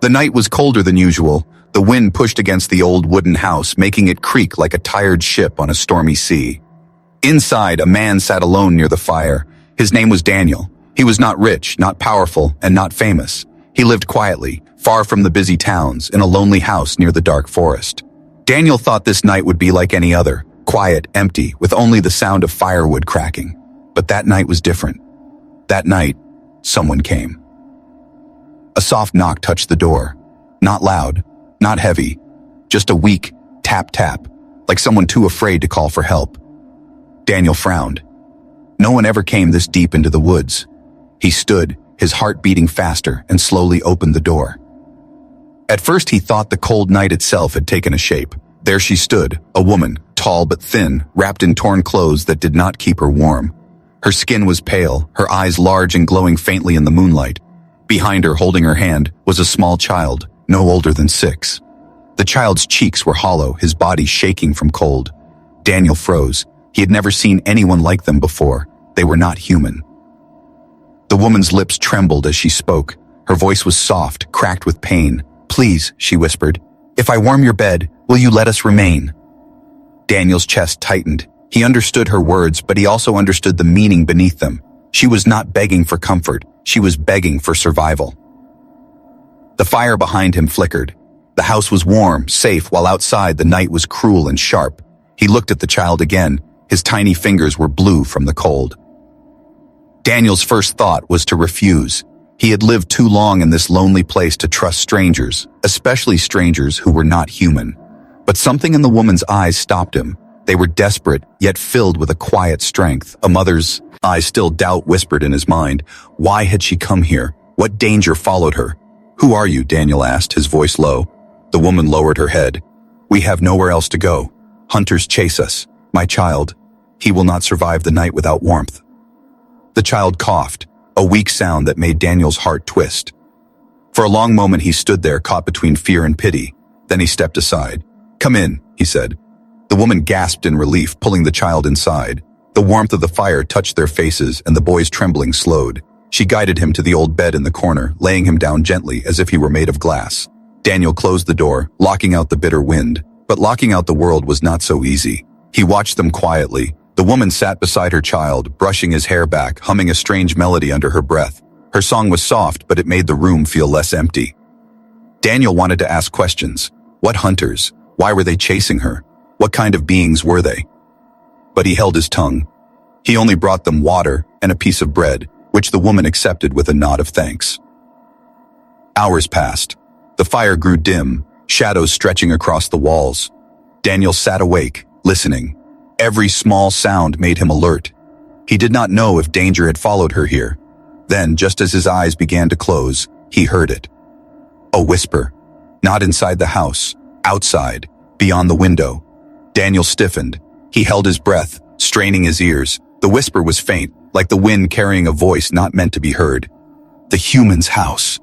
The night was colder than usual. The wind pushed against the old wooden house, making it creak like a tired ship on a stormy sea. Inside, a man sat alone near the fire. His name was Daniel. He was not rich, not powerful, and not famous. He lived quietly, far from the busy towns, in a lonely house near the dark forest. Daniel thought this night would be like any other, quiet, empty, with only the sound of firewood cracking. But that night was different. That night, someone came. A soft knock touched the door. Not loud, not heavy, just a weak tap-tap, like someone too afraid to call for help. Daniel frowned. No one ever came this deep into the woods. He stood, his heart beating faster, and slowly opened the door. At first he thought the cold night itself had taken a shape. There she stood, a woman, tall but thin, wrapped in torn clothes that did not keep her warm. Her skin was pale, her eyes large and glowing faintly in the moonlight. Behind her, holding her hand, was a small child, no older than 6. The child's cheeks were hollow, his body shaking from cold. Daniel froze. He had never seen anyone like them before. They were not human. The woman's lips trembled as she spoke. Her voice was soft, cracked with pain. "Please," she whispered, "if I warm your bed, will you let us remain?" Daniel's chest tightened. He understood her words, but he also understood the meaning beneath them. She was not begging for comfort. She was begging for survival. The fire behind him flickered. The house was warm, safe, while outside the night was cruel and sharp. He looked at the child again. His tiny fingers were blue from the cold. Daniel's first thought was to refuse. He had lived too long in this lonely place to trust strangers, especially strangers who were not human. But something in the woman's eyes stopped him. They were desperate, yet filled with a quiet strength. A mother's eyes, still doubt whispered in his mind. Why had she come here? What danger followed her? "Who are you?" Daniel asked, his voice low. The woman lowered her head. "We have nowhere else to go. Hunters chase us. My child, he will not survive the night without warmth." The child coughed, a weak sound that made Daniel's heart twist. For a long moment he stood there, caught between fear and pity. Then he stepped aside. "Come in," he said. The woman gasped in relief, pulling the child inside. The warmth of the fire touched their faces, and the boy's trembling slowed. She guided him to the old bed in the corner, laying him down gently as if he were made of glass. Daniel closed the door, locking out the bitter wind. But locking out the world was not so easy. He watched them quietly. The woman sat beside her child, brushing his hair back, humming a strange melody under her breath. Her song was soft, but it made the room feel less empty. Daniel wanted to ask questions. What hunters? Why were they chasing her? What kind of beings were they? But he held his tongue. He only brought them water and a piece of bread, which the woman accepted with a nod of thanks. Hours passed. The fire grew dim, shadows stretching across the walls. Daniel sat awake, listening. Every small sound made him alert. He did not know if danger had followed her here. Then, just as his eyes began to close, he heard it. A whisper. Not inside the house, outside, beyond the window. Daniel stiffened. He held his breath, straining his ears. The whisper was faint, like the wind carrying a voice not meant to be heard. The human's house.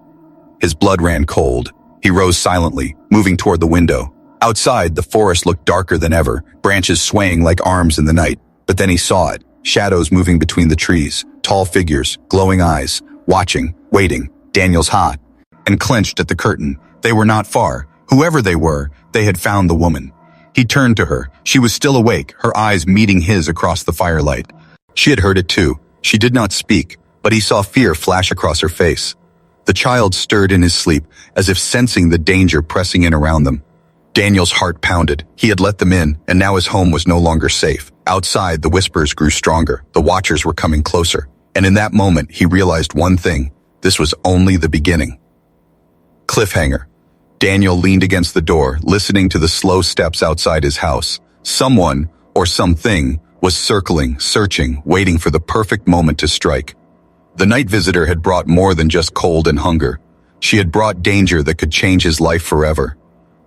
His blood ran cold. He rose silently, moving toward the window. Outside, the forest looked darker than ever, branches swaying like arms in the night. But then he saw it, shadows moving between the trees, tall figures, glowing eyes, watching, waiting. Daniel's hot and clenched at the curtain. They were not far. Whoever they were, they had found the woman. He turned to her. She was still awake, her eyes meeting his across the firelight. She had heard it too. She did not speak, but he saw fear flash across her face. The child stirred in his sleep, as if sensing the danger pressing in around them. Daniel's heart pounded. He had let them in, and now his home was no longer safe. Outside, the whispers grew stronger. The watchers were coming closer. And in that moment, he realized one thing. This was only the beginning. Cliffhanger. Daniel leaned against the door, listening to the slow steps outside his house. Someone, or something, was circling, searching, waiting for the perfect moment to strike. The night visitor had brought more than just cold and hunger. She had brought danger that could change his life forever.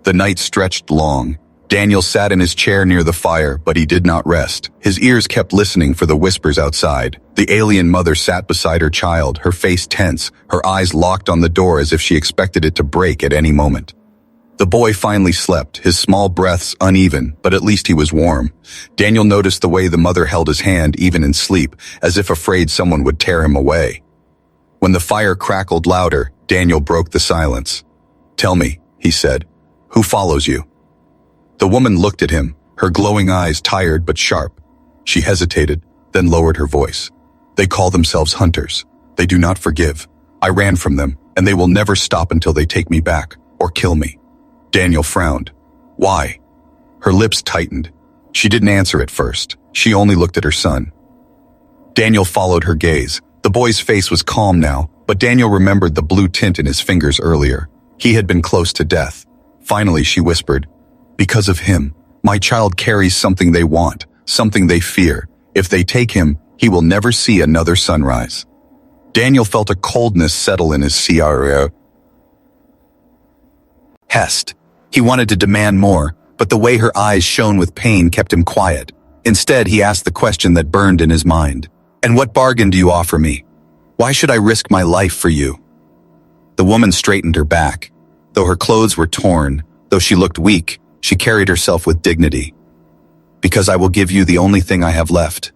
The night stretched long. Daniel sat in his chair near the fire, but he did not rest. His ears kept listening for the whispers outside. The alien mother sat beside her child, her face tense, her eyes locked on the door as if she expected it to break at any moment. The boy finally slept, his small breaths uneven, but at least he was warm. Daniel noticed the way the mother held his hand even in sleep, as if afraid someone would tear him away. When the fire crackled louder, Daniel broke the silence. "Tell me," he said, "who follows you?" The woman looked at him, her glowing eyes tired but sharp. She hesitated, then lowered her voice. "They call themselves hunters. They do not forgive. I ran from them, and they will never stop until they take me back, or kill me." Daniel frowned. "Why?" Her lips tightened. She didn't answer at first. She only looked at her son. Daniel followed her gaze. The boy's face was calm now, but Daniel remembered the blue tint in his fingers earlier. He had been close to death. Finally, she whispered, "Because of him, my child carries something they want, something they fear. If they take him, he will never see another sunrise." Daniel felt a coldness settle in his chest. He wanted to demand more, but the way her eyes shone with pain kept him quiet. Instead, he asked the question that burned in his mind. "And what bargain do you offer me? Why should I risk my life for you?" The woman straightened her back. Though her clothes were torn, though she looked weak, she carried herself with dignity. "Because I will give you the only thing I have left.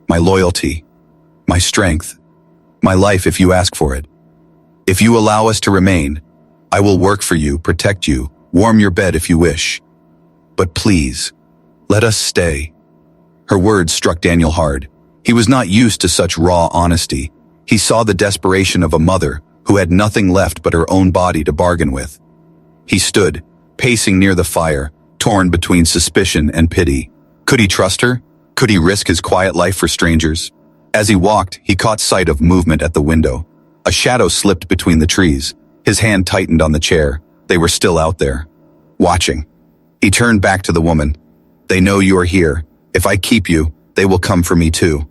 My loyalty, my strength, my life if you ask for it. If you allow us to remain, I will work for you, protect you, warm your bed if you wish. But please, let us stay." Her words struck Daniel hard. He was not used to such raw honesty. He saw the desperation of a mother who had nothing left but her own body to bargain with. He stood, pacing near the fire, torn between suspicion and pity. Could he trust her? Could he risk his quiet life for strangers? As he walked, he caught sight of movement at the window. A shadow slipped between the trees. His hand tightened on the chair. They were still out there, watching. He turned back to the woman. "They know you are here. If I keep you, they will come for me too."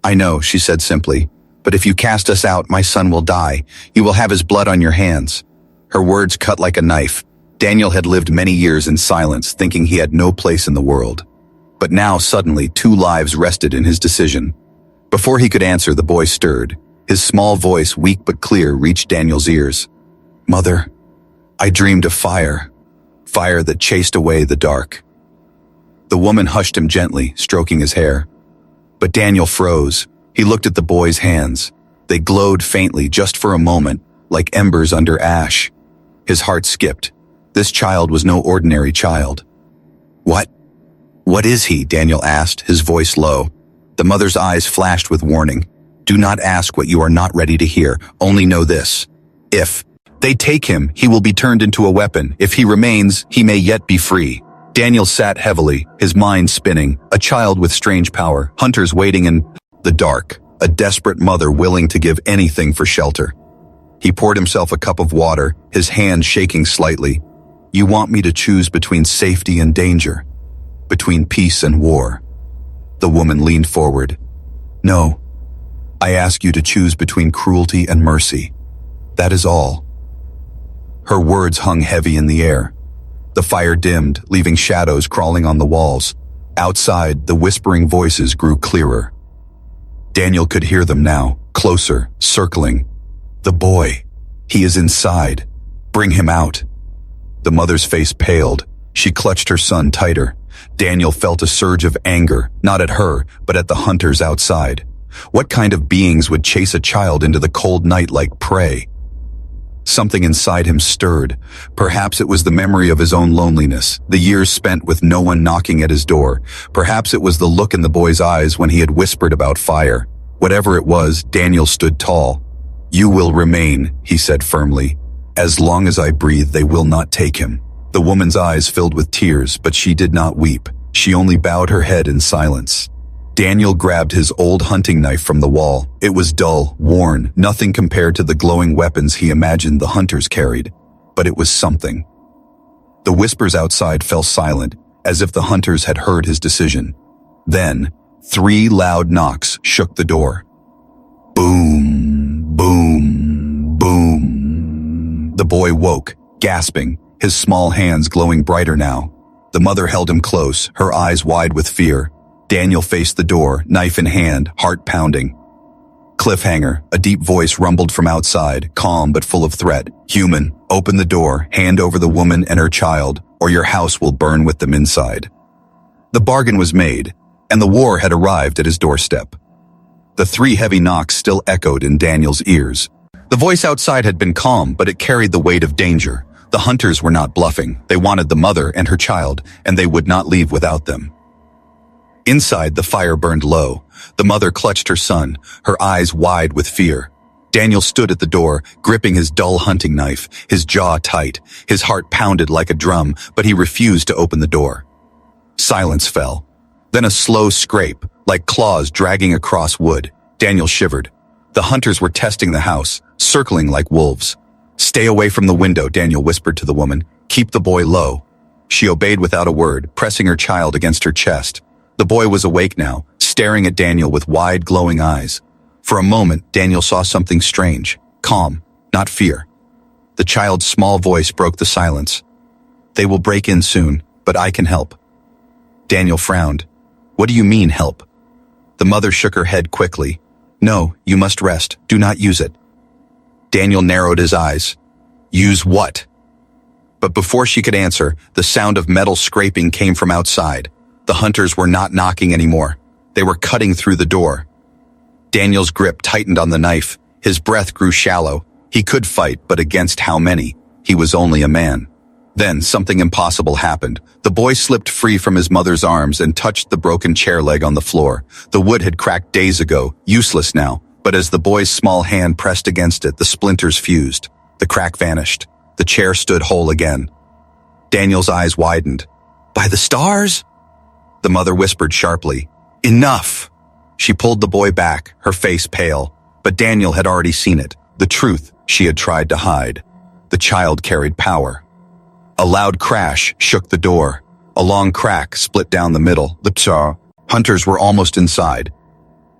"I know," she said simply, "but if you cast us out, my son will die. You will have his blood on your hands." Her words cut like a knife. Daniel had lived many years in silence, thinking he had no place in the world. But now, suddenly, 2 lives rested in his decision. Before he could answer, the boy stirred. His small voice, weak but clear, reached Daniel's ears. "Mother, I dreamed of fire. Fire that chased away the dark." The woman hushed him gently, stroking his hair. But Daniel froze. He looked at the boy's hands. They glowed faintly just for a moment, like embers under ash. His heart skipped. This child was no ordinary child. What is he?" Daniel asked, his voice low. The mother's eyes flashed with warning. "Do not ask what you are not ready to hear. Only know this. If they take him, he will be turned into a weapon. If he remains, he may yet be free." Daniel sat heavily, his mind spinning. A child with strange power, hunters waiting in the dark, a desperate mother willing to give anything for shelter. He poured himself a cup of water, his hand shaking slightly. "You want me to choose between safety and danger, between peace and war." The woman leaned forward. "No, I ask you to choose between cruelty and mercy. That is all." Her words hung heavy in the air. The fire dimmed, leaving shadows crawling on the walls. Outside, the whispering voices grew clearer. Daniel could hear them now, closer, circling. "The boy. He is inside. Bring him out." The mother's face paled. She clutched her son tighter. Daniel felt a surge of anger, not at her, but at the hunters outside. What kind of beings would chase a child into the cold night like prey? Something inside him stirred. Perhaps it was the memory of his own loneliness, the years spent with no one knocking at his door. Perhaps it was the look in the boy's eyes when he had whispered about fire. Whatever it was, Daniel stood tall. "You will remain," he said firmly. "As long as I breathe, they will not take him." The woman's eyes filled with tears, but she did not weep. She only bowed her head in silence. Daniel grabbed his old hunting knife from the wall. It was dull, worn, nothing compared to the glowing weapons he imagined the hunters carried. But it was something. The whispers outside fell silent, as if the hunters had heard his decision. Then, 3 loud knocks shook the door. Boom, boom, boom. The boy woke, gasping, his small hands glowing brighter now. The mother held him close, her eyes wide with fear. Daniel faced the door, knife in hand, heart pounding. "Cliffhanger," a deep voice rumbled from outside, calm but full of threat. "Human, open the door, hand over the woman and her child, or your house will burn with them inside." The bargain was made, and the war had arrived at his doorstep. The 3 heavy knocks still echoed in Daniel's ears. The voice outside had been calm, but it carried the weight of danger. The hunters were not bluffing. They wanted the mother and her child, and they would not leave without them. Inside, the fire burned low. The mother clutched her son, her eyes wide with fear. Daniel stood at the door, gripping his dull hunting knife, his jaw tight. His heart pounded like a drum, but he refused to open the door. Silence fell. Then a slow scrape, like claws dragging across wood. Daniel shivered. The hunters were testing the house, circling like wolves. "Stay away from the window," Daniel whispered to the woman. "Keep the boy low." She obeyed without a word, pressing her child against her chest. The boy was awake now, staring at Daniel with wide, glowing eyes. For a moment, Daniel saw something strange, calm, not fear. The child's small voice broke the silence. "They will break in soon, but I can help." Daniel frowned. "What do you mean, help?" The mother shook her head quickly. "No, you must rest. Do not use it." Daniel narrowed his eyes. "Use what?" But before she could answer, the sound of metal scraping came from outside. The hunters were not knocking anymore. They were cutting through the door. Daniel's grip tightened on the knife. His breath grew shallow. He could fight, but against how many? He was only a man. Then something impossible happened. The boy slipped free from his mother's arms and touched the broken chair leg on the floor. The wood had cracked days ago, useless now, but as the boy's small hand pressed against it, the splinters fused. The crack vanished. The chair stood whole again. Daniel's eyes widened. "By the stars?" The mother whispered sharply. "Enough!" She pulled the boy back, her face pale. But Daniel had already seen it, the truth she had tried to hide. The child carried power. A loud crash shook the door. A long crack split down the middle. The Psa hunters were almost inside.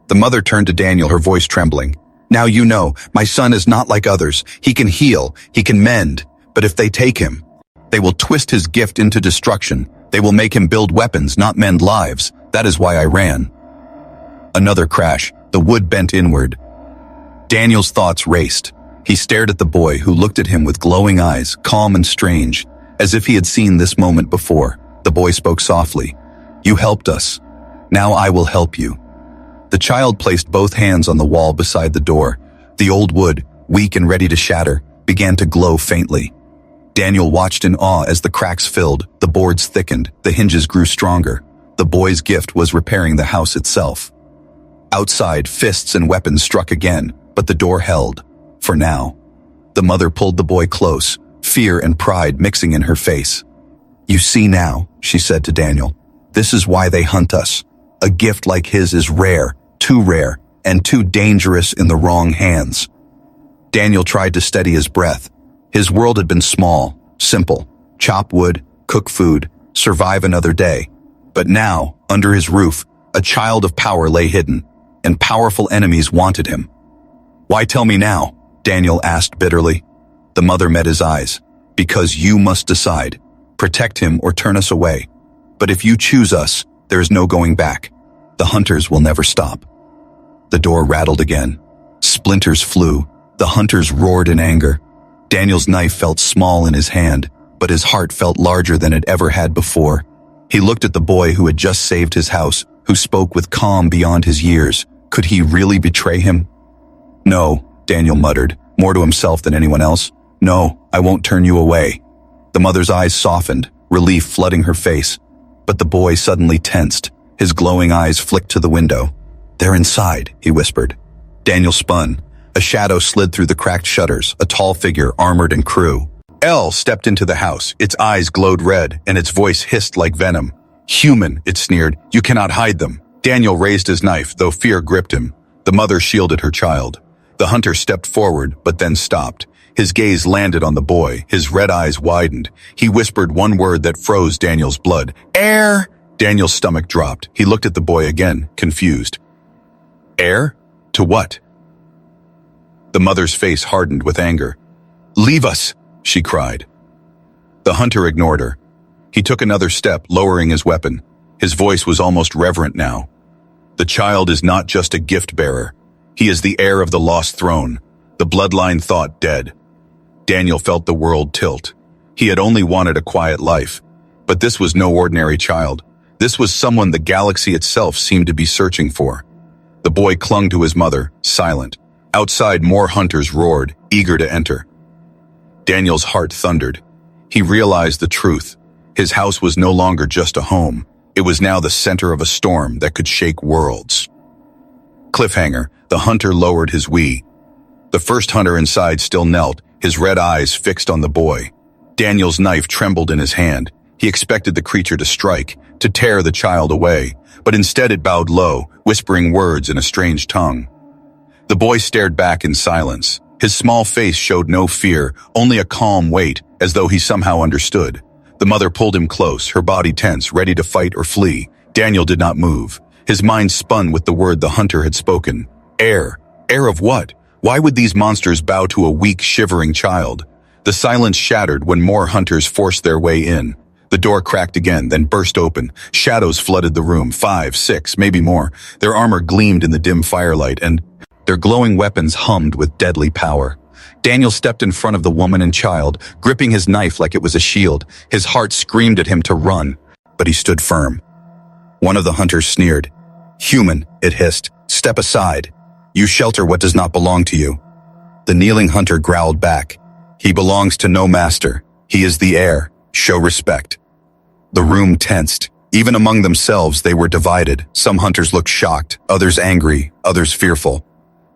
The mother turned to Daniel, her voice trembling. "Now you know, my son is not like others. He can heal, he can mend. But if they take him, they will twist his gift into destruction. They will make him build weapons, not mend lives. That is why I ran." Another crash. The wood bent inward. Daniel's thoughts raced. He stared at the boy, who looked at him with glowing eyes, calm and strange, as if he had seen this moment before. The boy spoke softly. "You helped us. Now I will help you." The child placed both hands on the wall beside the door. The old wood, weak and ready to shatter, began to glow faintly. Daniel watched in awe as the cracks filled, the boards thickened, the hinges grew stronger. The boy's gift was repairing the house itself. Outside, fists and weapons struck again, but the door held. For now. The mother pulled the boy close, fear and pride mixing in her face. "You see now," she said to Daniel. "This is why they hunt us. A gift like his is rare, and too dangerous in the wrong hands." Daniel tried to steady his breath. His world had been small, simple. Chop wood, cook food, survive another day. But now, under his roof, a child of power lay hidden, and powerful enemies wanted him. "Why tell me now?" Daniel asked bitterly. The mother met his eyes. "Because you must decide. Protect him or turn us away. But if you choose us, there is no going back. The hunters will never stop." The door rattled again. Splinters flew. The hunters roared in anger. Daniel's knife felt small in his hand, but his heart felt larger than it ever had before. He looked at the boy who had just saved his house, who spoke with calm beyond his years. Could he really betray him? "No," Daniel muttered, more to himself than anyone else. "No, I won't turn you away." The mother's eyes softened, relief flooding her face. But the boy suddenly tensed. His glowing eyes flicked to the window. "They're inside," he whispered. Daniel spun. A shadow slid through the cracked shutters, a tall figure, armored and crew. Elle stepped into the house. Its eyes glowed red, and its voice hissed like venom. "Human," it sneered. "You cannot hide them." Daniel raised his knife, though fear gripped him. The mother shielded her child. The hunter stepped forward, but then stopped. His gaze landed on the boy. His red eyes widened. He whispered one word that froze Daniel's blood. "Heir!" Daniel's stomach dropped. He looked at the boy again, confused. "Heir? To what?" The mother's face hardened with anger. "Leave us!" she cried. The hunter ignored her. He took another step, lowering his weapon. His voice was almost reverent now. "The child is not just a gift-bearer. He is the heir of the lost throne, the bloodline thought dead." Daniel felt the world tilt. He had only wanted a quiet life. But this was no ordinary child. This was someone the galaxy itself seemed to be searching for. The boy clung to his mother, silent. Outside, more hunters roared, eager to enter. Daniel's heart thundered. He realized the truth. His house was no longer just a home. It was now the center of a storm that could shake worlds. Cliffhanger, the hunter lowered his Wii. The first hunter inside still knelt, his red eyes fixed on the boy. Daniel's knife trembled in his hand. He expected the creature to strike, to tear the child away, but instead it bowed low, whispering words in a strange tongue. The boy stared back in silence. His small face showed no fear, only a calm weight, as though he somehow understood. The mother pulled him close, her body tense, ready to fight or flee. Daniel did not move. His mind spun with the word the hunter had spoken. Heir. Heir of what? Why would these monsters bow to a weak, shivering child? The silence shattered when more hunters forced their way in. The door cracked again, then burst open. Shadows flooded the room, 5, 6, maybe more. Their armor gleamed in the dim firelight, and their glowing weapons hummed with deadly power. Daniel stepped in front of the woman and child, gripping his knife like it was a shield. His heart screamed at him to run, but he stood firm. One of the hunters sneered. Human, it hissed. Step aside. You shelter what does not belong to you. The kneeling hunter growled back. He belongs to no master. He is the heir. Show respect. The room tensed. Even among themselves, they were divided. Some hunters looked shocked, others angry, others fearful.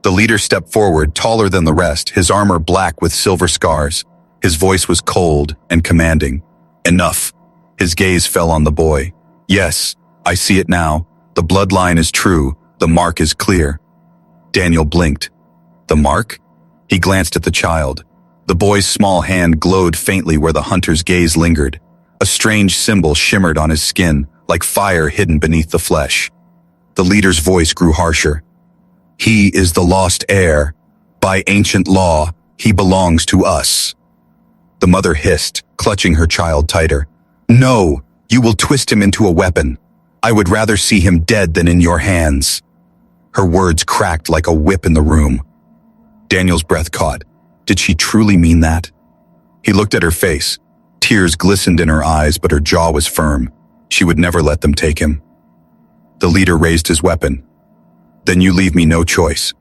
The leader stepped forward, taller than the rest, his armor black with silver scars. His voice was cold and commanding. Enough. His gaze fell on the boy. Yes, I see it now. The bloodline is true. The mark is clear. Daniel blinked. The mark? He glanced at the child. The boy's small hand glowed faintly where the hunter's gaze lingered. A strange symbol shimmered on his skin, like fire hidden beneath the flesh. The leader's voice grew harsher. He is the lost heir. By ancient law, he belongs to us. The mother hissed, clutching her child tighter. No, you will twist him into a weapon. I would rather see him dead than in your hands. Her words cracked like a whip in the room. Daniel's breath caught. Did she truly mean that? He looked at her face. Tears glistened in her eyes, but her jaw was firm. She would never let them take him. The leader raised his weapon. Then you leave me no choice.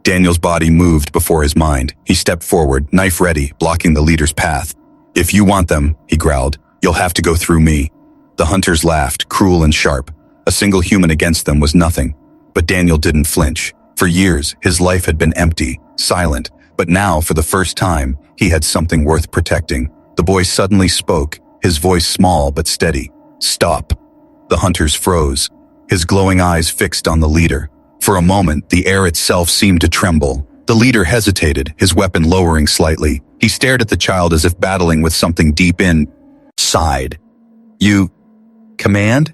Daniel's body moved before his mind. He stepped forward, knife ready, blocking the leader's path. If you want them, he growled, you'll have to go through me. The hunters laughed, cruel and sharp. A single human against them was nothing. But Daniel didn't flinch. For years, his life had been empty, silent. But now, for the first time, he had something worth protecting. The boy suddenly spoke, his voice small but steady. Stop. The hunters froze, his glowing eyes fixed on the leader. For a moment, the air itself seemed to tremble. The leader hesitated, his weapon lowering slightly. He stared at the child as if battling with something deep inside. You command?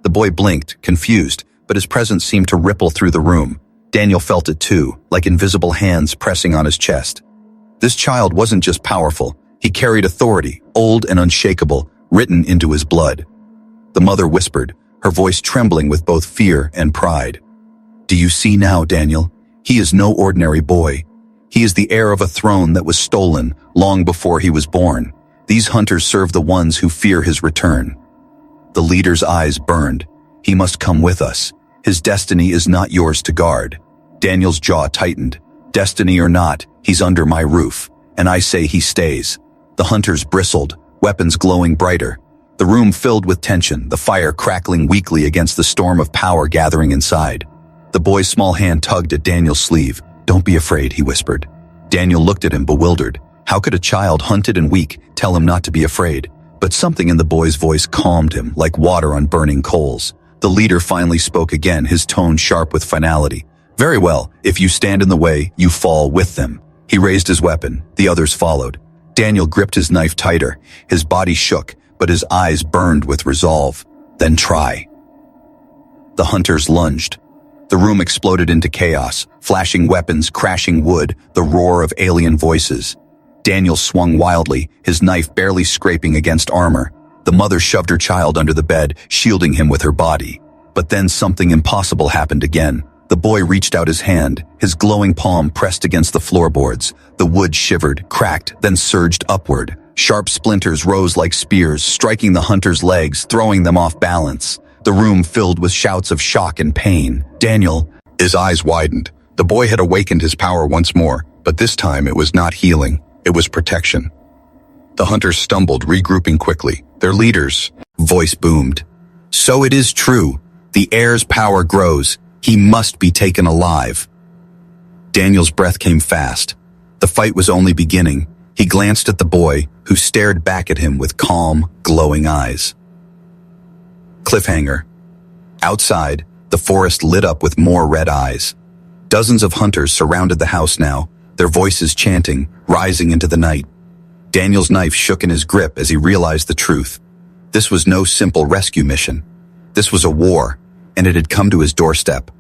The boy blinked, confused, but his presence seemed to ripple through the room. Daniel felt it too, like invisible hands pressing on his chest. This child wasn't just powerful. He carried authority, old and unshakable, written into his blood. The mother whispered, her voice trembling with both fear and pride. Do you see now, Daniel? He is no ordinary boy. He is the heir of a throne that was stolen long before he was born. These hunters serve the ones who fear his return. The leader's eyes burned. He must come with us. His destiny is not yours to guard. Daniel's jaw tightened. Destiny or not, he's under my roof, and I say he stays. The hunters bristled, weapons glowing brighter. The room filled with tension, the fire crackling weakly against the storm of power gathering inside. The boy's small hand tugged at Daniel's sleeve. Don't be afraid, he whispered. Daniel looked at him bewildered. How could a child hunted and weak tell him not to be afraid? But something in the boy's voice calmed him, like water on burning coals. The leader finally spoke again, his tone sharp with finality. Very well, if you stand in the way, you fall with them. He raised his weapon. The others followed. Daniel gripped his knife tighter. His body shook, but his eyes burned with resolve. Then try. The hunters lunged. The room exploded into chaos, flashing weapons, crashing wood, the roar of alien voices. Daniel swung wildly, his knife barely scraping against armor. The mother shoved her child under the bed, shielding him with her body. But then something impossible happened again. The boy reached out his hand, his glowing palm pressed against the floorboards. The wood shivered, cracked, then surged upward. Sharp splinters rose like spears, striking the hunter's legs, throwing them off balance. The room filled with shouts of shock and pain. Daniel, his eyes widened. The boy had awakened his power once more, but this time it was not healing, it was protection. The hunters stumbled, regrouping quickly. Their leader's voice boomed. So it is true. The heir's power grows. He must be taken alive. Daniel's breath came fast. The fight was only beginning. He glanced at the boy, who stared back at him with calm, glowing eyes. Cliffhanger. Outside, the forest lit up with more red eyes. Dozens of hunters surrounded the house now, their voices chanting, rising into the night. Daniel's knife shook in his grip as he realized the truth. This was no simple rescue mission. This was a war, and it had come to his doorstep.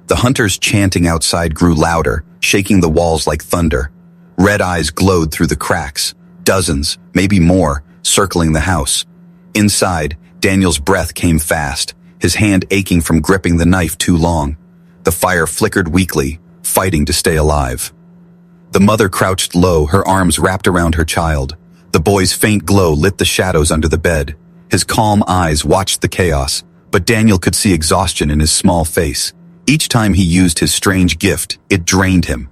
The hunters chanting outside grew louder, shaking the walls like thunder. Red eyes glowed through the cracks, dozens, maybe more, circling the house. Inside, Daniel's breath came fast, his hand aching from gripping the knife too long. The fire flickered weakly, fighting to stay alive. The mother crouched low, her arms wrapped around her child. The boy's faint glow lit the shadows under the bed. His calm eyes watched the chaos, but Daniel could see exhaustion in his small face. Each time he used his strange gift, it drained him.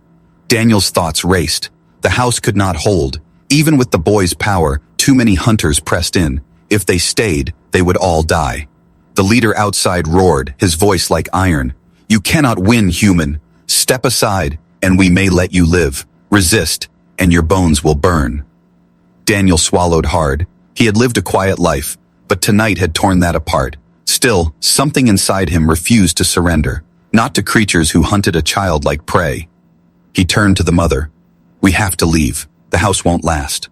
Daniel's thoughts raced. The house could not hold. Even with the boy's power, too many hunters pressed in. If they stayed, they would all die. The leader outside roared, his voice like iron. You cannot win, human. Step aside, and we may let you live. Resist, and your bones will burn. Daniel swallowed hard. He had lived a quiet life, but tonight had torn that apart. Still, something inside him refused to surrender, not to creatures who hunted a child like prey. He turned to the mother. We have to leave. The house won't last.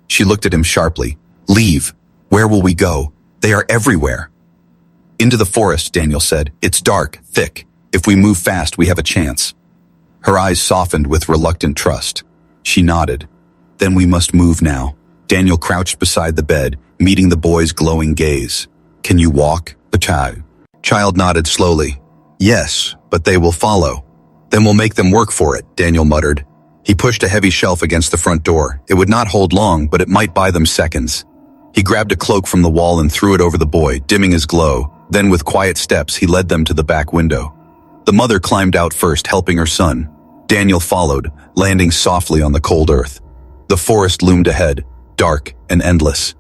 She looked at him sharply. Leave. Where will we go? They are everywhere. Into the forest, Daniel said. It's dark, thick. If we move fast, we have a chance. Her eyes softened with reluctant trust. She nodded. Then we must move now. Daniel crouched beside the bed, meeting the boy's glowing gaze. Can you walk? The child nodded slowly. Yes, but they will follow. Then we'll make them work for it, Daniel muttered. He pushed a heavy shelf against the front door. It would not hold long, but it might buy them seconds. He grabbed a cloak from the wall and threw it over the boy, dimming his glow. Then with quiet steps, he led them to the back window. The mother climbed out first, helping her son. Daniel followed, landing softly on the cold earth. The forest loomed ahead, dark and endless.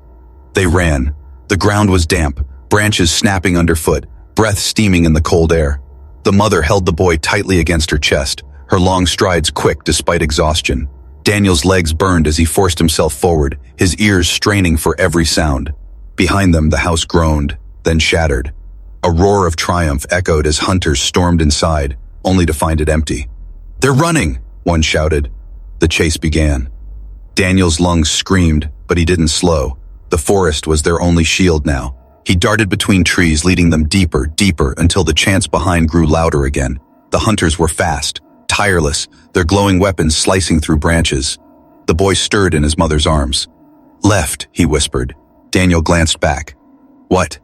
They ran. The ground was damp, branches snapping underfoot, breath steaming in the cold air. The mother held the boy tightly against her chest, her long strides quick despite exhaustion. Daniel's legs burned as he forced himself forward, his ears straining for every sound. Behind them, the house groaned, then shattered. A roar of triumph echoed as hunters stormed inside, only to find it empty. They're running, one shouted. The chase began. Daniel's lungs screamed, but he didn't slow. The forest was their only shield now. He darted between trees, leading them deeper, deeper, until the chants behind grew louder again. The hunters were fast, tireless, their glowing weapons slicing through branches. The boy stirred in his mother's arms. Left, he whispered. Daniel glanced back. What?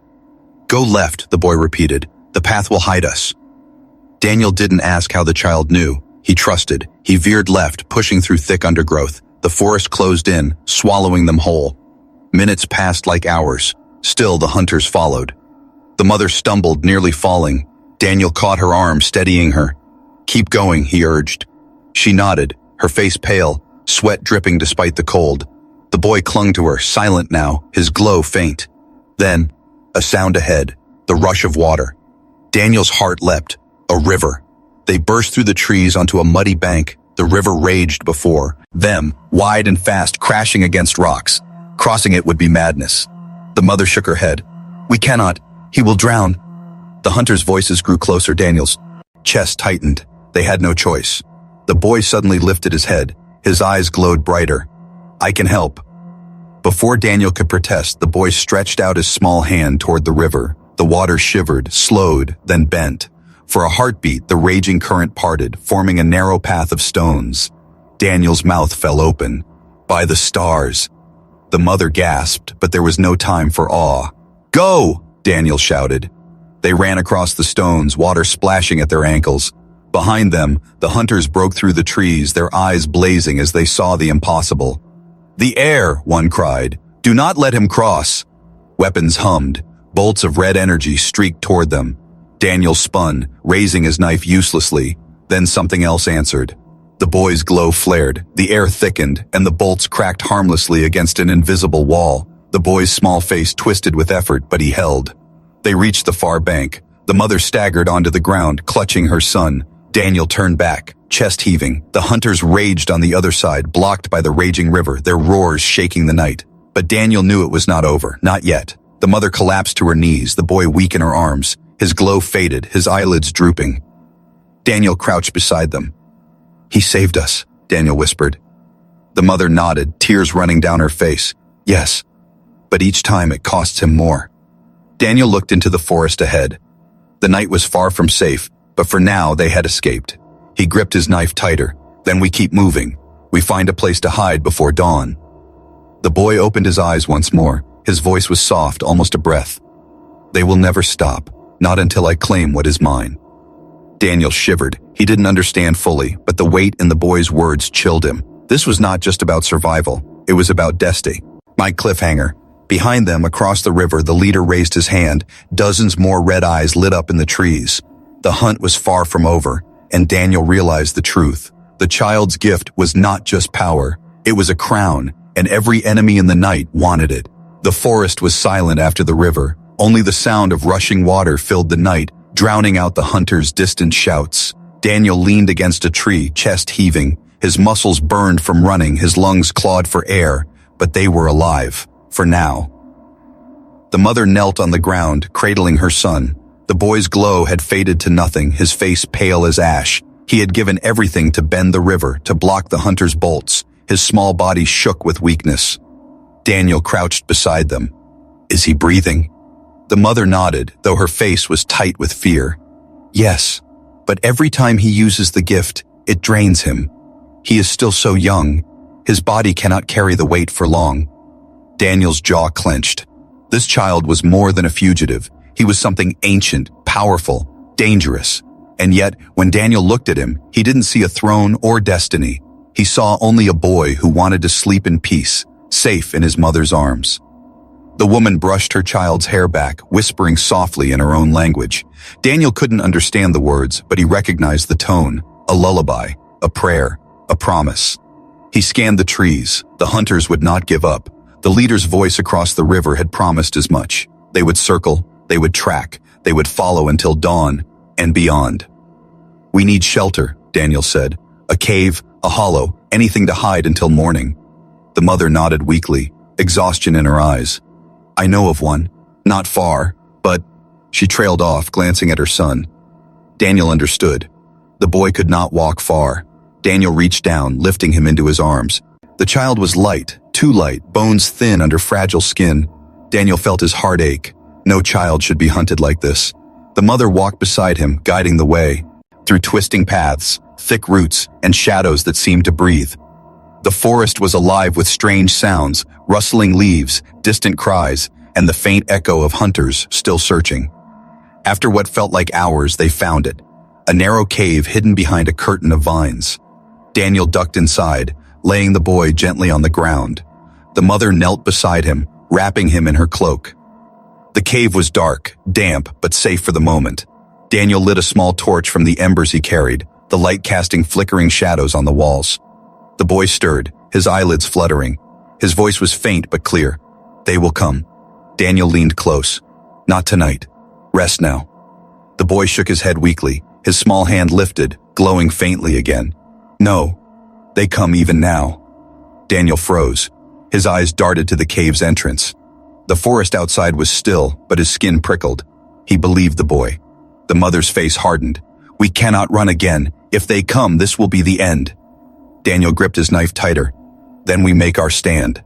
Go left, the boy repeated. The path will hide us. Daniel didn't ask how the child knew. He trusted. He veered left, pushing through thick undergrowth. The forest closed in, swallowing them whole. Minutes passed like hours. Still, the hunters followed. The mother stumbled, nearly falling. Daniel caught her arm, steadying her. Keep going, he urged. She nodded, her face pale, sweat dripping despite the cold. The boy clung to her, silent now, his glow faint. Then, a sound ahead, the rush of water. Daniel's heart leapt. A river. They burst through the trees onto a muddy bank. The river raged before them, wide and fast, crashing against rocks. Crossing it would be madness. The mother shook her head. We cannot. He will drown. The hunters' voices grew closer. Daniel's chest tightened. They had no choice. The boy suddenly lifted his head. His eyes glowed brighter. I can help. Before Daniel could protest, the boy stretched out his small hand toward the river. The water shivered, slowed, then bent. For a heartbeat, the raging current parted, forming a narrow path of stones. Daniel's mouth fell open. By the stars. The mother gasped, but there was no time for awe. Go! Daniel shouted. They ran across the stones, water splashing at their ankles. Behind them, the hunters broke through the trees, their eyes blazing as they saw the impossible. The air, one cried. Do not let him cross. Weapons hummed. Bolts of red energy streaked toward them. Daniel spun, raising his knife uselessly. Then something else answered. The boy's glow flared, the air thickened, and the bolts cracked harmlessly against an invisible wall. The boy's small face twisted with effort, but he held. They reached the far bank. The mother staggered onto the ground, clutching her son. Daniel turned back, chest heaving. The hunters raged on the other side, blocked by the raging river, their roars shaking the night. But Daniel knew it was not over, not yet. The mother collapsed to her knees, the boy weak in her arms. His glow faded, his eyelids drooping. Daniel crouched beside them. "He saved us," Daniel whispered. The mother nodded, tears running down her face. "Yes, but each time it costs him more." Daniel looked into the forest ahead. The night was far from safe, but for now they had escaped. He gripped his knife tighter. "Then we keep moving. We find a place to hide before dawn." The boy opened his eyes once more. His voice was soft, almost a breath. "They will never stop, not until I claim what is mine." Daniel shivered. He didn't understand fully, but the weight in the boy's words chilled him. This was not just about survival. It was about destiny. My cliffhanger. Behind them, across the river, the leader raised his hand. Dozens more red eyes lit up in the trees. The hunt was far from over, and Daniel realized the truth. The child's gift was not just power. It was a crown, and every enemy in the night wanted it. The forest was silent after the river. Only the sound of rushing water filled the night, drowning out the hunters' distant shouts. Daniel leaned against a tree, chest heaving. His muscles burned from running, his lungs clawed for air, but they were alive, for now. The mother knelt on the ground, cradling her son. The boy's glow had faded to nothing, his face pale as ash. He had given everything to bend the river, to block the hunter's bolts. His small body shook with weakness. Daniel crouched beside them. "Is he breathing?" The mother nodded, though her face was tight with fear. "Yes, but every time he uses the gift, it drains him. He is still so young. His body cannot carry the weight for long." Daniel's jaw clenched. This child was more than a fugitive. He was something ancient, powerful, dangerous. And yet, when Daniel looked at him, he didn't see a throne or destiny. He saw only a boy who wanted to sleep in peace, safe in his mother's arms. The woman brushed her child's hair back, whispering softly in her own language. Daniel couldn't understand the words, but he recognized the tone. A lullaby, a prayer, a promise. He scanned the trees. The hunters would not give up. The leader's voice across the river had promised as much. They would circle, they would track, they would follow until dawn, and beyond. "We need shelter," Daniel said. "A cave, a hollow, anything to hide until morning." The mother nodded weakly, exhaustion in her eyes. "I know of one. Not far, but—" She trailed off, glancing at her son. Daniel understood. The boy could not walk far. Daniel reached down, lifting him into his arms. The child was light, too light, bones thin under fragile skin. Daniel felt his heart ache. No child should be hunted like this. The mother walked beside him, guiding the way, through twisting paths, thick roots, and shadows that seemed to breathe. The forest was alive with strange sounds, rustling leaves, distant cries, and the faint echo of hunters still searching. After what felt like hours, they found it. A narrow cave hidden behind a curtain of vines. Daniel ducked inside, laying the boy gently on the ground. The mother knelt beside him, wrapping him in her cloak. The cave was dark, damp, but safe for the moment. Daniel lit a small torch from the embers he carried, the light casting flickering shadows on the walls. The boy stirred, his eyelids fluttering. His voice was faint but clear. "They will come." Daniel leaned close. "Not tonight. Rest now." The boy shook his head weakly, his small hand lifted, glowing faintly again. "No, they come even now." Daniel froze. His eyes darted to the cave's entrance. The forest outside was still, but his skin prickled. He believed the boy. The mother's face hardened. "We cannot run again. If they come, this will be the end." Daniel gripped his knife tighter. "Then we make our stand."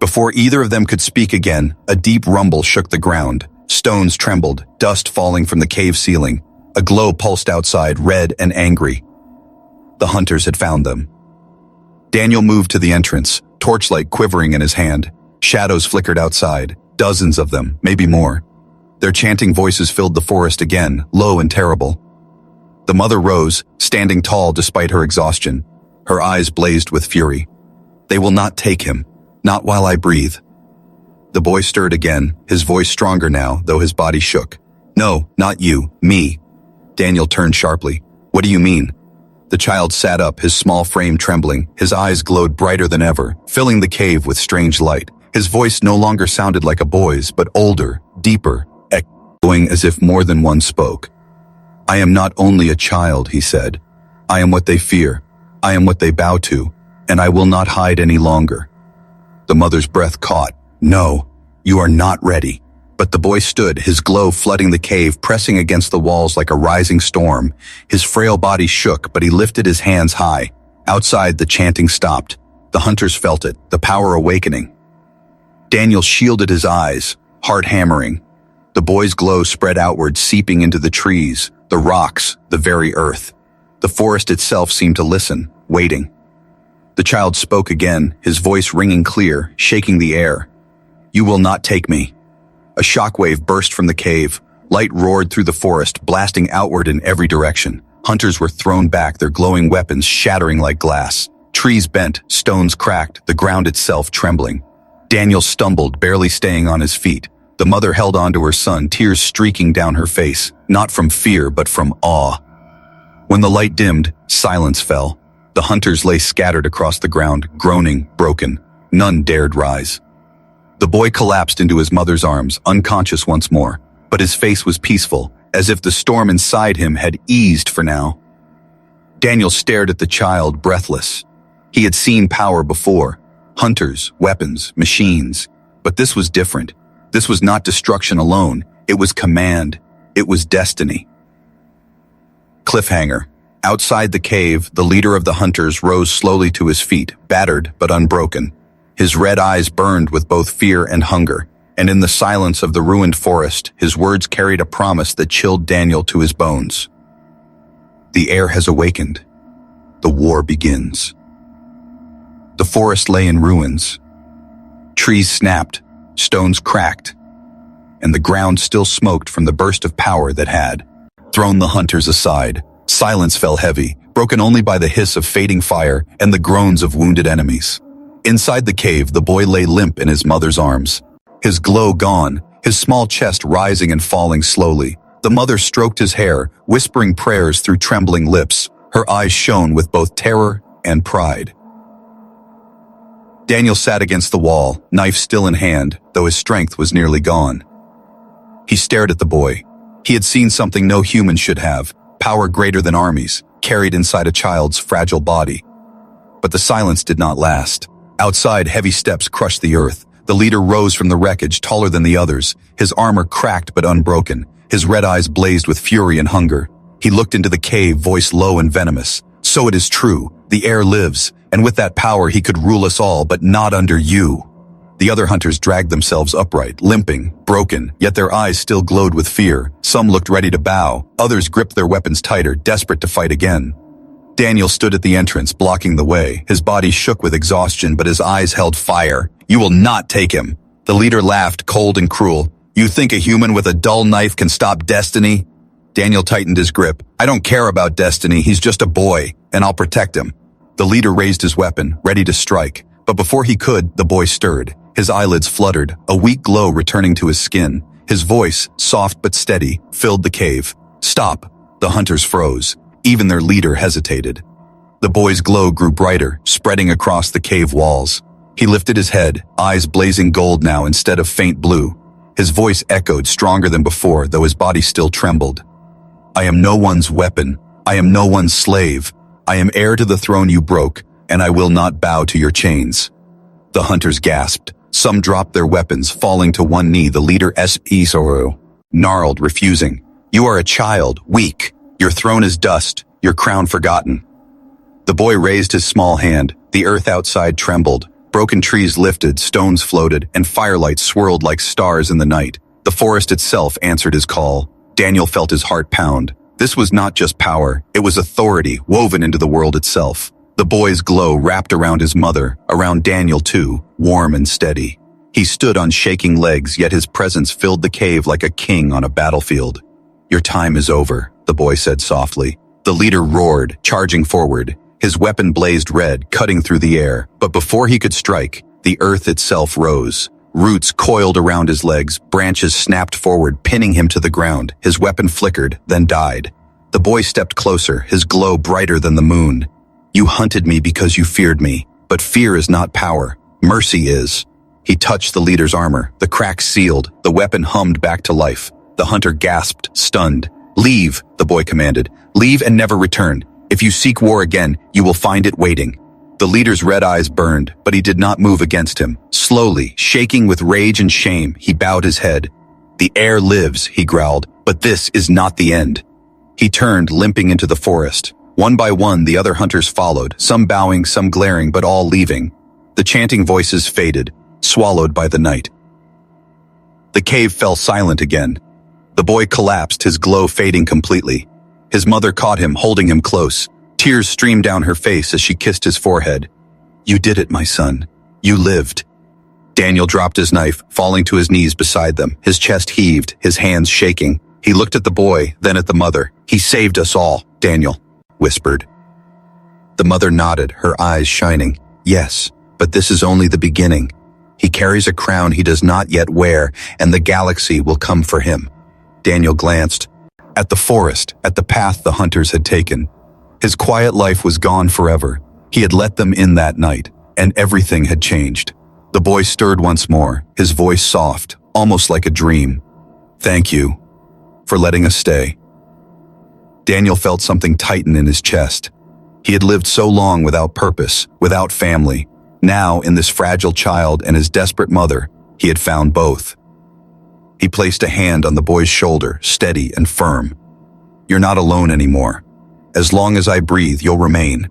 Before either of them could speak again, a deep rumble shook the ground. Stones trembled, dust falling from the cave ceiling. A glow pulsed outside, red and angry. The hunters had found them. Daniel moved to the entrance, torchlight quivering in his hand. Shadows flickered outside, dozens of them, maybe more. Their chanting voices filled the forest again, low and terrible. The mother rose, standing tall despite her exhaustion. Her eyes blazed with fury. "They will not take him, not while I breathe." The boy stirred again, his voice stronger now, though his body shook. "No, not you, me." Daniel turned sharply. "What do you mean?" The child sat up, his small frame trembling. His eyes glowed brighter than ever, filling the cave with strange light. His voice no longer sounded like a boy's, but older, deeper, echoing as if more than one spoke. "I am not only a child," he said. "I am what they fear. I am what they bow to, and I will not hide any longer." The mother's breath caught. "No, you are not ready." But the boy stood, his glow flooding the cave, pressing against the walls like a rising storm. His frail body shook, but he lifted his hands high. Outside, the chanting stopped. The hunters felt it, the power awakening. Daniel shielded his eyes, heart hammering. The boy's glow spread outward, seeping into the trees, the rocks, the very earth. The forest itself seemed to listen, waiting. The child spoke again, his voice ringing clear, shaking the air. "You will not take me." A shockwave burst from the cave. Light roared through the forest, blasting outward in every direction. Hunters were thrown back, their glowing weapons shattering like glass. Trees bent, stones cracked, the ground itself trembling. Daniel stumbled, barely staying on his feet. The mother held on to her son, tears streaking down her face, not from fear but from awe. When the light dimmed, silence fell. The hunters lay scattered across the ground, groaning, broken. None dared rise. The boy collapsed into his mother's arms, unconscious once more, but his face was peaceful, as if the storm inside him had eased for now. Daniel stared at the child, breathless. He had seen power before. Hunters, weapons, machines. But this was different. This was not destruction alone. It was command. It was destiny. Cliffhanger. Outside the cave, the leader of the hunters rose slowly to his feet, battered but unbroken. His red eyes burned with both fear and hunger, and in the silence of the ruined forest, his words carried a promise that chilled Daniel to his bones. The air has awakened. The war begins. The forest lay in ruins. Trees snapped, stones cracked, and the ground still smoked from the burst of power that had thrown the hunters aside. Silence fell heavy, broken only by the hiss of fading fire and the groans of wounded enemies. Inside the cave, the boy lay limp in his mother's arms. His glow gone, his small chest rising and falling slowly. The mother stroked his hair, whispering prayers through trembling lips. Her eyes shone with both terror and pride. Daniel sat against the wall, knife still in hand, though his strength was nearly gone. He stared at the boy. He had seen something no human should have, power greater than armies, carried inside a child's fragile body. But the silence did not last. Outside, heavy steps crushed the earth. The leader rose from the wreckage, taller than the others, his armor cracked but unbroken. His red eyes blazed with fury and hunger. He looked into the cave, voice low and venomous. "So it is true. The air lives, and with that power he could rule us all, but not under you." The other hunters dragged themselves upright, limping, broken, yet their eyes still glowed with fear. Some looked ready to bow, others gripped their weapons tighter, desperate to fight again. Daniel stood at the entrance, blocking the way. His body shook with exhaustion, but his eyes held fire. "You will not take him." The leader laughed, cold and cruel. "You think a human with a dull knife can stop destiny?" Daniel tightened his grip. "I don't care about destiny. He's just a boy, and I'll protect him." The leader raised his weapon, ready to strike. But before he could, the boy stirred. His eyelids fluttered, a weak glow returning to his skin. His voice, soft but steady, filled the cave. "Stop." The hunters froze. Even their leader hesitated. The boy's glow grew brighter, spreading across the cave walls. He lifted his head, eyes blazing gold now instead of faint blue. His voice echoed stronger than before, though his body still trembled. "I am no one's weapon. I am no one's slave. I am heir to the throne you broke, and I will not bow to your chains." The hunters gasped. Some dropped their weapons, falling to one knee. The leader snarled, refusing. "You are a child, weak. Your throne is dust, your crown forgotten." The boy raised his small hand. The earth outside trembled. Broken trees lifted, stones floated, and firelight swirled like stars in the night. The forest itself answered his call. Daniel felt his heart pound. This was not just power, it was authority woven into the world itself. The boy's glow wrapped around his mother, around Daniel too, warm and steady. He stood on shaking legs, yet his presence filled the cave like a king on a battlefield. "Your time is over," the boy said softly. The leader roared, charging forward. His weapon blazed red, cutting through the air. But before he could strike, the earth itself rose. Roots coiled around his legs, branches snapped forward, pinning him to the ground. His weapon flickered, then died. The boy stepped closer, his glow brighter than the moon. You hunted me because you feared me, but fear is not power. Mercy is. He touched the leader's armor, the cracks sealed, the weapon hummed back to life. The hunter gasped, stunned. Leave, the boy commanded. Leave and never return. If you seek war again, you will find it waiting. The leader's red eyes burned, but he did not move against him. Slowly, shaking with rage and shame, he bowed his head. The air lives, he growled, but this is not the end. He turned, limping into the forest. One by one, the other hunters followed, some bowing, some glaring, but all leaving. The chanting voices faded, swallowed by the night. The cave fell silent again. The boy collapsed, his glow fading completely. His mother caught him, holding him close. Tears streamed down her face as she kissed his forehead. You did it, my son. You lived. Daniel dropped his knife, falling to his knees beside them, his chest heaved, his hands shaking. He looked at the boy, then at the mother. He saved us all, Daniel whispered. The mother nodded, her eyes shining. Yes, but this is only the beginning. He carries a crown he does not yet wear, and the galaxy will come for him. Daniel glanced at the forest, at the path the hunters had taken. His quiet life was gone forever. He had let them in that night, and everything had changed. The boy stirred once more, his voice soft, almost like a dream. Thank you for letting us stay. Daniel felt something tighten in his chest. He had lived so long without purpose, without family. Now, in this fragile child and his desperate mother, he had found both. He placed a hand on the boy's shoulder, steady and firm. You're not alone anymore. As long as I breathe, you'll remain.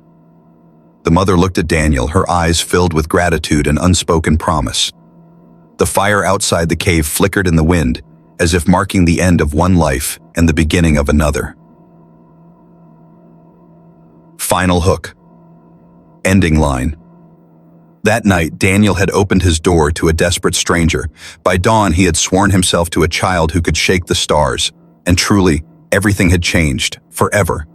The mother looked at Daniel, her eyes filled with gratitude and unspoken promise. The fire outside the cave flickered in the wind, as if marking the end of one life and the beginning of another. Final hook. Ending line. That night, Daniel had opened his door to a desperate stranger. By dawn, he had sworn himself to a child who could shake the stars. And truly, everything had changed, forever.